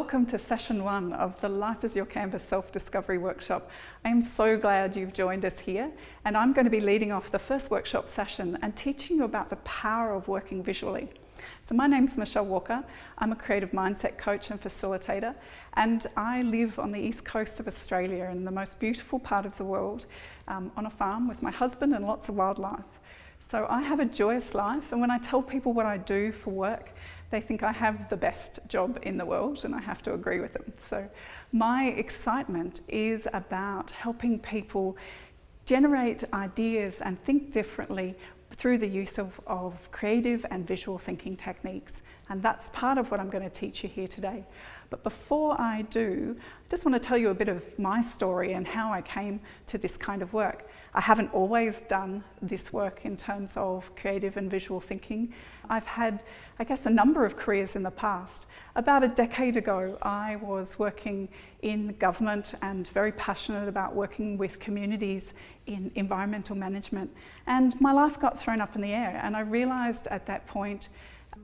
welcome to session 1 of the Life as Your Canvas Self-Discovery Workshop. I am so glad you've joined us here, and I'm going to be leading off the first workshop session and teaching you about the power of working visually. So my name's Michelle Walker. I'm a creative mindset coach and facilitator, and I live on the east coast of Australia in the most beautiful part of the world, on a farm with my husband and lots of wildlife. So I have a joyous life, and when I tell people what I do for work, they think I have the best job in the world, and I have to agree with them. So my excitement is about helping people generate ideas and think differently through the use of creative and visual thinking techniques. And that's part of what I'm going to teach you here today. But before I do, I just want to tell you a bit of my story and how I came to this kind of work. I haven't always done this work in terms of creative and visual thinking. I've had, I guess, a number of careers in the past. About a decade ago, I was working in government and very passionate about working with communities in environmental management. And my life got thrown up in the air, and I realised at that point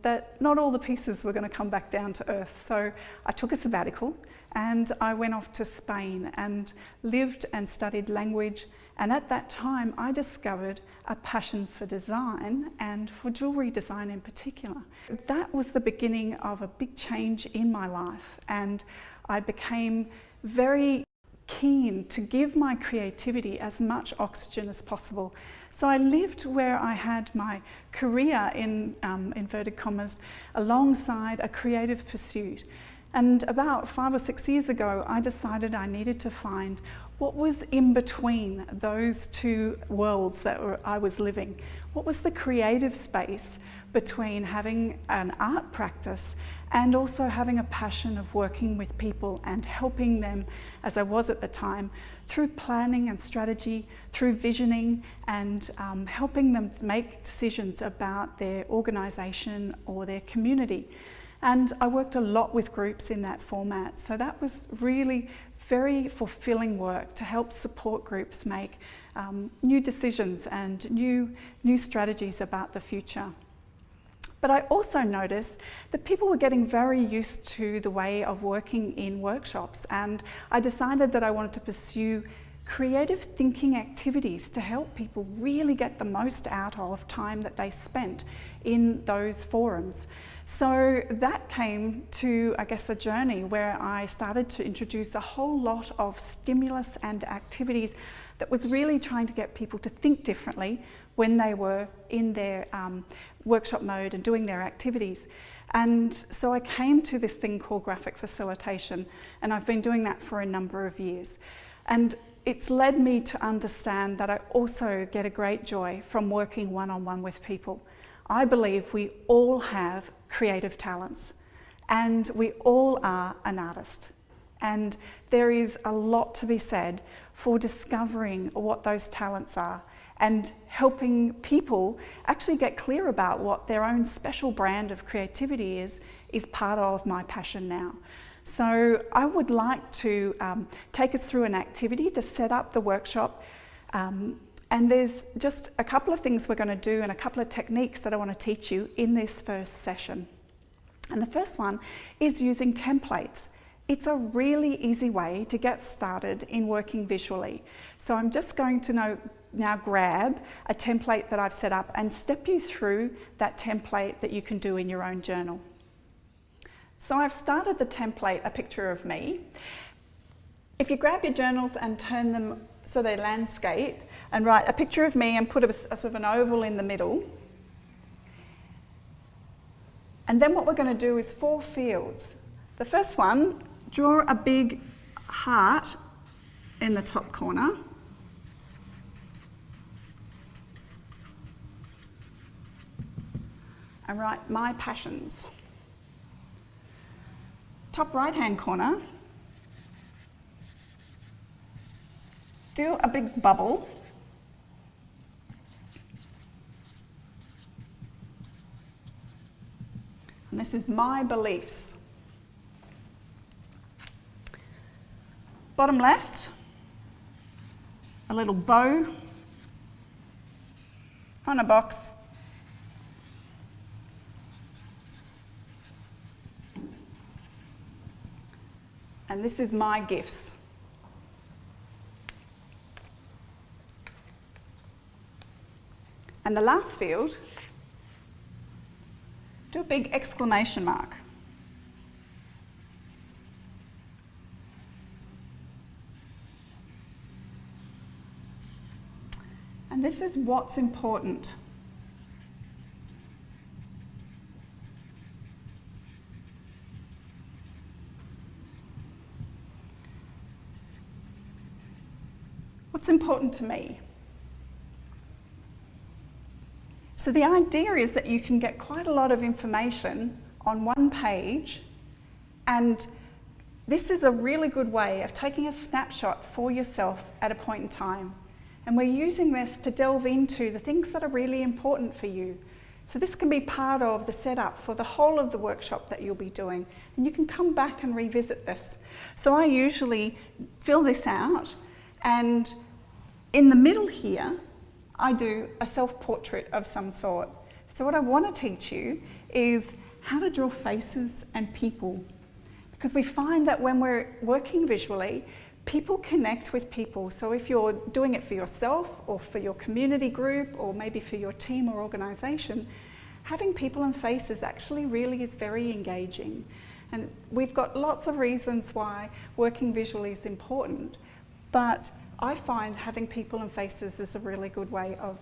that not all the pieces were going to come back down to earth. So I took a sabbatical and I went off to Spain and lived and studied language. And at that time, I discovered a passion for design and for jewellery design in particular. That was the beginning of a big change in my life, and I became very keen to give my creativity as much oxygen as possible. So I lived where I had my career, in inverted commas, alongside a creative pursuit. And about 5 or 6 years ago, I decided I needed to find what was in between those two worlds that I was living. What was the creative space between having an art practice and also having a passion of working with people and helping them, as I was at the time, through planning and strategy, through visioning, and helping them to make decisions about their organisation or their community. And I worked a lot with groups in that format, so that was really very fulfilling work to help support groups make new decisions and new strategies about the future. But I also noticed that people were getting very used to the way of working in workshops, and I decided that I wanted to pursue creative thinking activities to help people really get the most out of time that they spent in those forums. So that came to, I guess, a journey where I started to introduce a whole lot of stimulus and activities that was really trying to get people to think differently when they were in their workshop mode and doing their activities. And so I came to this thing called graphic facilitation, and I've been doing that for a number of years. And it's led me to understand that I also get a great joy from working one-on-one with people. I believe we all have creative talents, and we all are an artist. And there is a lot to be said for discovering what those talents are and helping people actually get clear about what their own special brand of creativity is part of my passion now. So I would like to take us through an activity to set up the workshop. And there's just a couple of things we're going to do and a couple of techniques that I want to teach you in this first session. And the first one is using templates. It's a really easy way to get started in working visually. So I'm just going to now grab a template that I've set up and step you through that template that you can do in your own journal. So I've started the template, a picture of me. If you grab your journals and turn them so they're landscape, and write a picture of me and put a sort of an oval in the middle. And then what we're going to do is 4 fields. The first one, draw a big heart in the top corner. And write my passions. Top right-hand corner, do a big bubble. And this is my beliefs. Bottom left, a little bow on a box. And this is my gifts. And the last field, do a big exclamation mark. And this is what's important. What's important to me? So the idea is that you can get quite a lot of information on one page, and this is a really good way of taking a snapshot for yourself at a point in time. And we're using this to delve into the things that are really important for you. So this can be part of the setup for the whole of the workshop that you'll be doing, and you can come back and revisit this. So I usually fill this out, and in the middle here, I do a self-portrait of some sort. So what I want to teach you is how to draw faces and people. Because we find that when we're working visually, people connect with people. So if you're doing it for yourself or for your community group or maybe for your team or organisation, having people and faces actually really is very engaging. And we've got lots of reasons why working visually is important, but I find having people and faces is a really good way of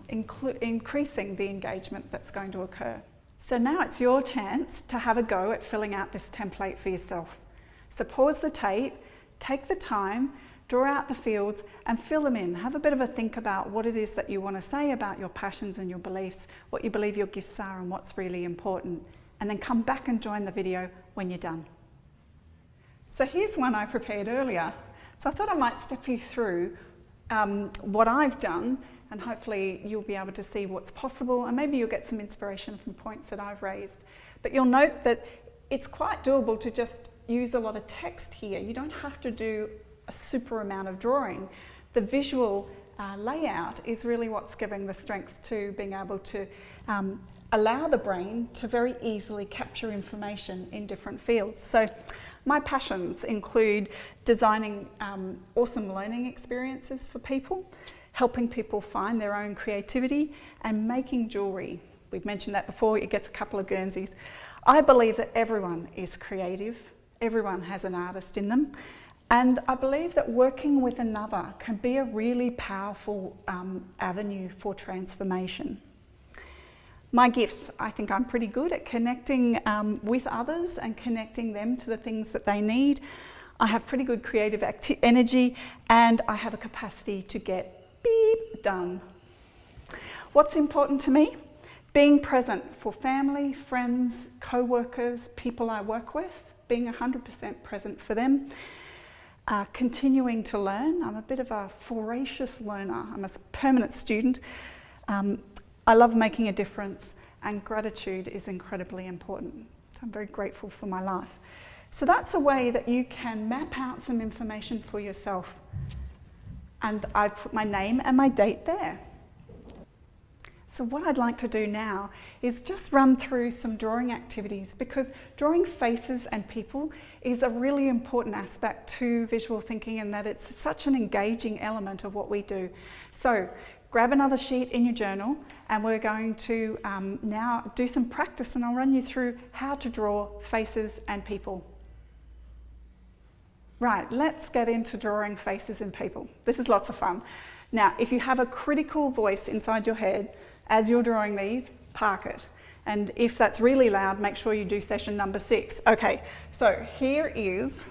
increasing the engagement that's going to occur. So now it's your chance to have a go at filling out this template for yourself. So pause the tape, take the time, draw out the fields and fill them in. Have a bit of a think about what it is that you want to say about your passions and your beliefs, what you believe your gifts are and what's really important. And then come back and join the video when you're done. So here's one I prepared earlier. So I thought I might step you through what I've done, and hopefully you'll be able to see what's possible, and maybe you'll get some inspiration from points that I've raised. But you'll note that it's quite doable to just use a lot of text here. You don't have to do a super amount of drawing. The visual layout is really what's giving the strength to being able to allow the brain to very easily capture information in different fields. So my passions include designing awesome learning experiences for people, helping people find their own creativity, and making jewellery. We've mentioned that before, it gets a couple of Guernseys. I believe that everyone is creative, everyone has an artist in them, and I believe that working with another can be a really powerful avenue for transformation. My gifts, I think I'm pretty good at connecting with others and connecting them to the things that they need. I have pretty good creative energy, and I have a capacity to get beep done. What's important to me? Being present for family, friends, co-workers, people I work with, being 100% present for them. Continuing to learn. I'm a bit of a voracious learner. I'm a permanent student. I love making a difference, and gratitude is incredibly important. So I'm very grateful for my life. So that's a way that you can map out some information for yourself. And I've put my name and my date there. So what I'd like to do now is just run through some drawing activities, because drawing faces and people is a really important aspect to visual thinking, and that it's such an engaging element of what we do. So grab another sheet in your journal, and we're going to now do some practice, and I'll run you through how to draw faces and people. Right, let's get into drawing faces and people. This is lots of fun. Now, if you have a critical voice inside your head as you're drawing these, park it. And if that's really loud, make sure you do session number 6. Okay, so here is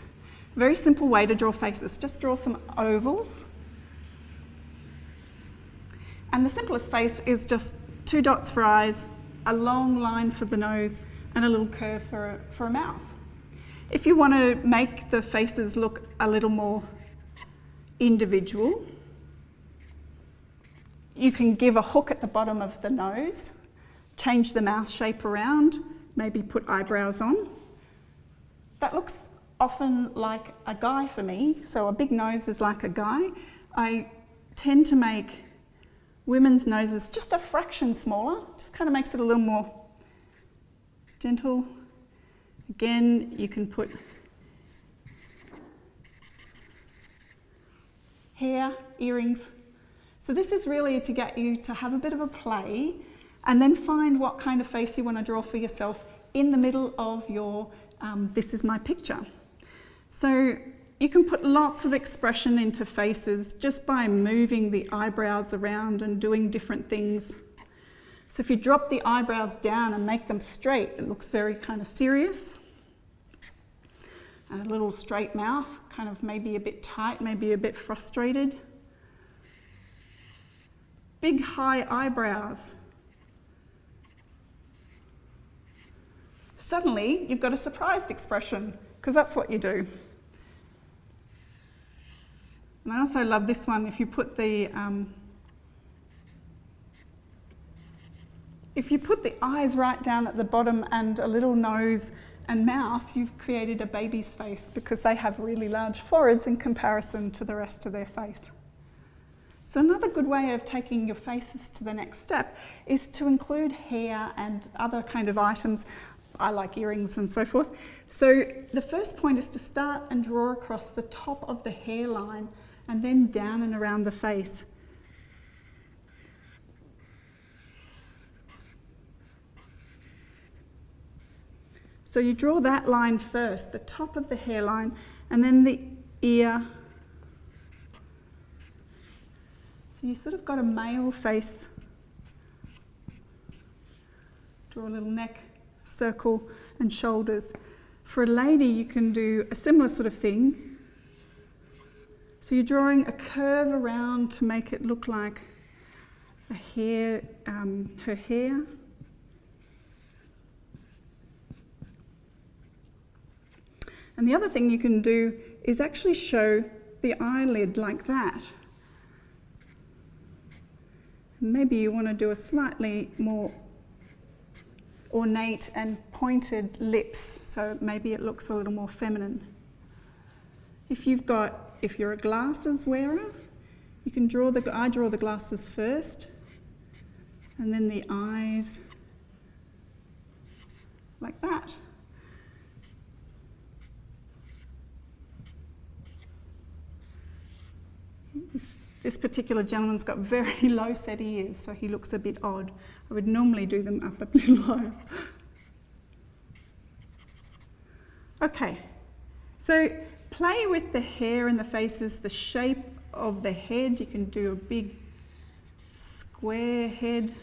a very simple way to draw faces. Just draw some ovals. And the simplest face is just 2 dots for eyes, a long line for the nose, and a little curve for a mouth. If you want to make the faces look a little more individual, you can give a hook at the bottom of the nose, change the mouth shape around, maybe put eyebrows on. That looks often like a guy for me, so a big nose is like a guy. I tend to make women's noses just a fraction smaller, just kind of makes it a little more gentle. Again, you can put hair, earrings. So this is really to get you to have a bit of a play and then find what kind of face you want to draw for yourself in the middle of your this is my picture. So you can put lots of expression into faces just by moving the eyebrows around and doing different things. So if you drop the eyebrows down and make them straight, it looks very kind of serious. And a little straight mouth, kind of maybe a bit tight, maybe a bit frustrated. Big high eyebrows. Suddenly, you've got a surprised expression, because that's what you do. And I also love this one. If you put the eyes right down at the bottom and a little nose and mouth, you've created a baby's face because they have really large foreheads in comparison to the rest of their face. So another good way of taking your faces to the next step is to include hair and other kind of items. I like earrings and so forth. So the first point is to start and draw across the top of the hairline and then down and around the face. So you draw that line first, the top of the hairline, and then the ear. So you sort of got a male face. Draw a little neck, circle, and shoulders. For a lady, you can do a similar sort of thing. So you're drawing a curve around to make it look like a hair, her hair. And the other thing you can do is actually show the eyelid like that. Maybe you want to do a slightly more ornate and pointed lips, so maybe it looks a little more feminine. If you're a glasses wearer, you can I draw the glasses first, and then the eyes, like that. This particular gentleman's got very low set ears, so he looks a bit odd. I would normally do them up a bit low. Okay, so play with the hair and the faces, the shape of the head. You can do a big square head.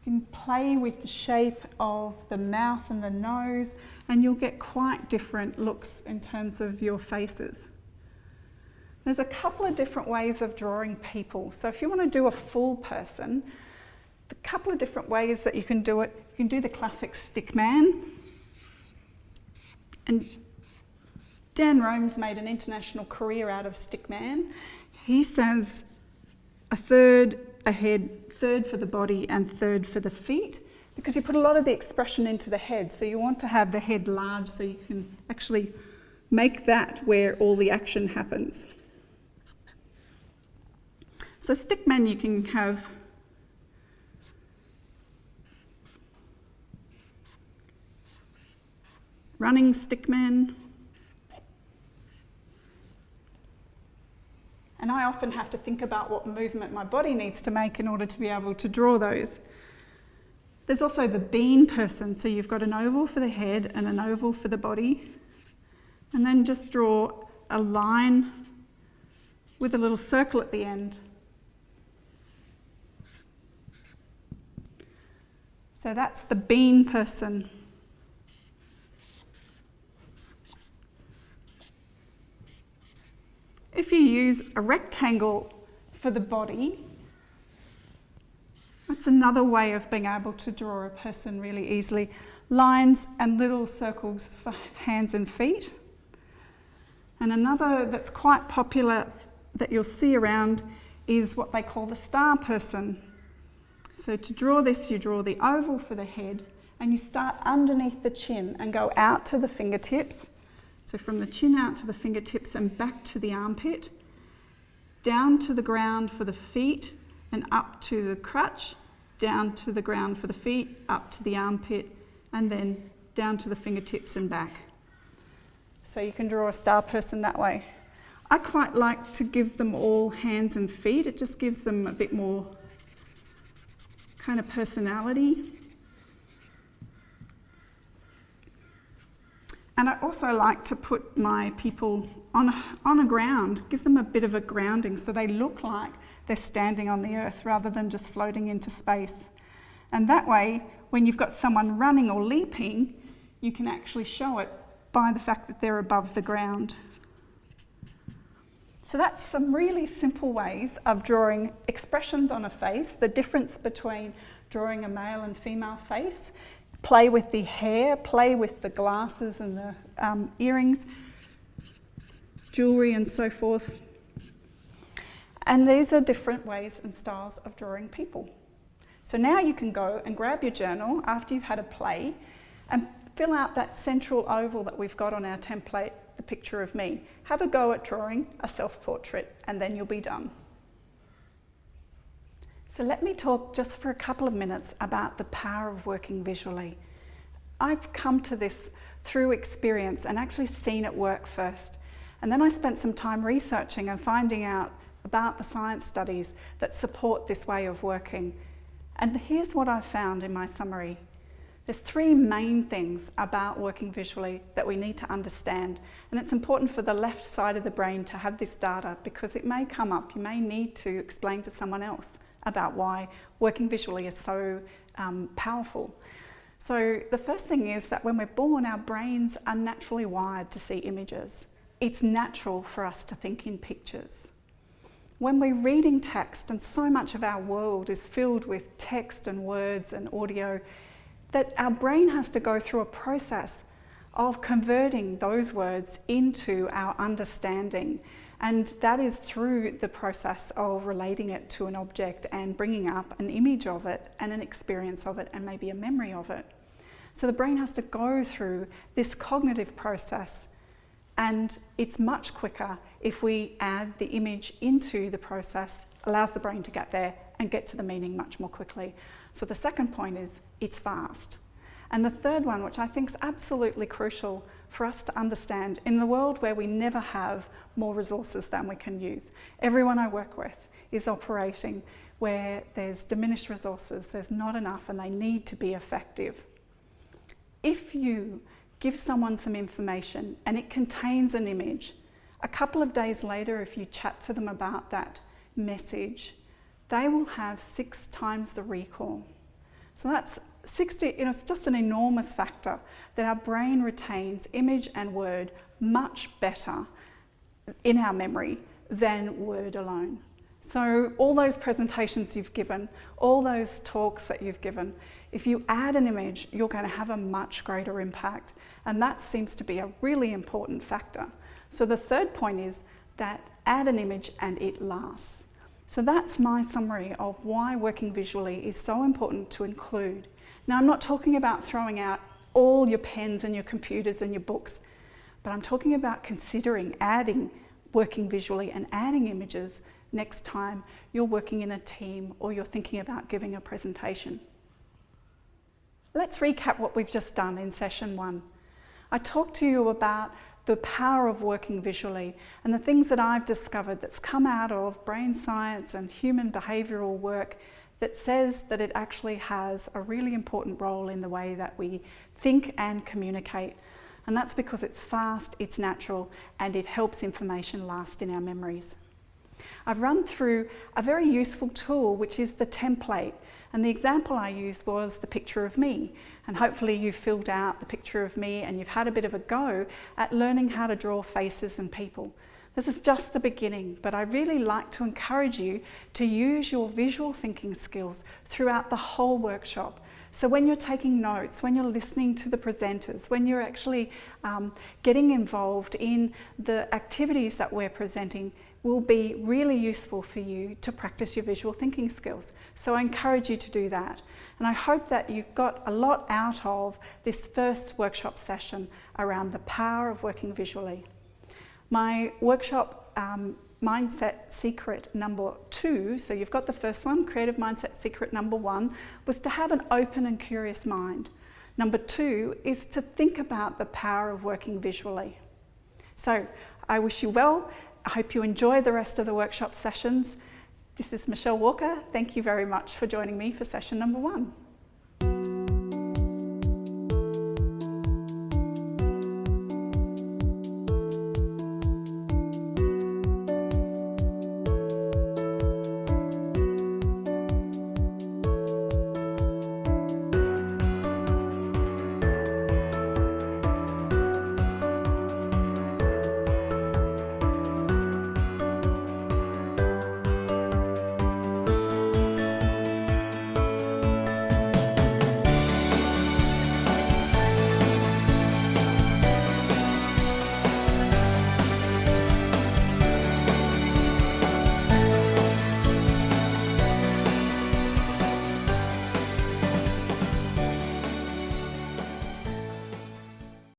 You can play with the shape of the mouth and the nose, and you'll get quite different looks in terms of your faces. There's a couple of different ways of drawing people. So if you want to do a full person, the couple of different ways that you can do it, you can do the classic stick man. And Dan Rome's made an international career out of stick man. He says a third a head, third for the body, and third for the feet, because you put a lot of the expression into the head. So you want to have the head large so you can actually make that where all the action happens. So stickman, you can have running stickman. And I often have to think about what movement my body needs to make in order to be able to draw those. There's also the bean person. So you've got an oval for the head and an oval for the body. And then just draw a line with a little circle at the end. So that's the bean person. If you use a rectangle for the body, that's another way of being able to draw a person really easily. Lines and little circles for hands and feet. And another that's quite popular that you'll see around is what they call the star person. So to draw this, you draw the oval for the head and you start underneath the chin and go out to the fingertips. So from the chin out to the fingertips and back to the armpit, down to the ground for the feet and up to the crutch, down to the ground for the feet, up to the armpit, and then down to the fingertips and back. So you can draw a star person that way. I quite like to give them all hands and feet. It just gives them a bit more kind of personality. And I also like to put my people on a ground, give them a bit of a grounding so they look like they're standing on the earth rather than just floating into space. And that way, when you've got someone running or leaping, you can actually show it by the fact that they're above the ground. So that's some really simple ways of drawing expressions on a face, the difference between drawing a male and female face, play with the hair, play with the glasses and the earrings, jewellery and so forth. And these are different ways and styles of drawing people. So now you can go and grab your journal after you've had a play and fill out that central oval that we've got on our template, the picture of me. Have a go at drawing a self-portrait and then you'll be done. So let me talk just for a couple of minutes about the power of working visually. I've come to this through experience and actually seen it work first. And then I spent some time researching and finding out about the science studies that support this way of working. And here's what I've found in my summary. There's three main things about working visually that we need to understand. And it's important for the left side of the brain to have this data because it may come up. You may need to explain to someone else about why working visually is so powerful. So the first thing is that when we're born, our brains are naturally wired to see images. It's natural for us to think in pictures. When we're reading text, and so much of our world is filled with text and words and audio, that our brain has to go through a process of converting those words into our understanding. And that is through the process of relating it to an object and bringing up an image of it and an experience of it and maybe a memory of it. So the brain has to go through this cognitive process, and it's much quicker if we add the image into the process, allows the brain to get there and get to the meaning much more quickly. So the second point is it's fast. And the third one, which I think is absolutely crucial for us to understand, in the world where we never have more resources than we can use, everyone I work with is operating where there's diminished resources, there's not enough, and they need to be effective. If you give someone some information and it contains an image, a couple of days later, if you chat to them about that message, they will have 6 times the recall. So that's 60, it's just an enormous factor that our brain retains image and word much better in our memory than word alone. So all those presentations you've given, all those talks that you've given, if you add an image, you're going to have a much greater impact. And that seems to be a really important factor. So the third point is that add an image and it lasts. So that's my summary of why working visually is so important to include. Now, I'm not talking about throwing out all your pens and your computers and your books, but I'm talking about considering adding working visually and adding images next time you're working in a team or you're thinking about giving a presentation. Let's recap what we've just done in session 1. I talked to you about the power of working visually and the things that I've discovered that's come out of brain science and human behavioural work that says that it actually has a really important role in the way that we think and communicate. And that's because it's fast, it's natural, and it helps information last in our memories. I've run through a very useful tool, which is the template. And the example I used was the picture of me. And hopefully you've filled out the picture of me and you've had a bit of a go at learning how to draw faces and people. This is just the beginning, but I'd really like to encourage you to use your visual thinking skills throughout the whole workshop. So when you're taking notes, when you're listening to the presenters, when you're actually getting involved in the activities that we're presenting, will be really useful for you to practice your visual thinking skills. So I encourage you to do that. And I hope that you've got a lot out of this first workshop session around the power of working visually. My workshop Mindset Secret number 2, so you've got the first one, Creative Mindset Secret number 1, was to have an open and curious mind. Number 2 is to think about the power of working visually. So I wish you well. I hope you enjoy the rest of the workshop sessions. This is Michelle Walker. Thank you very much for joining me for session number 1.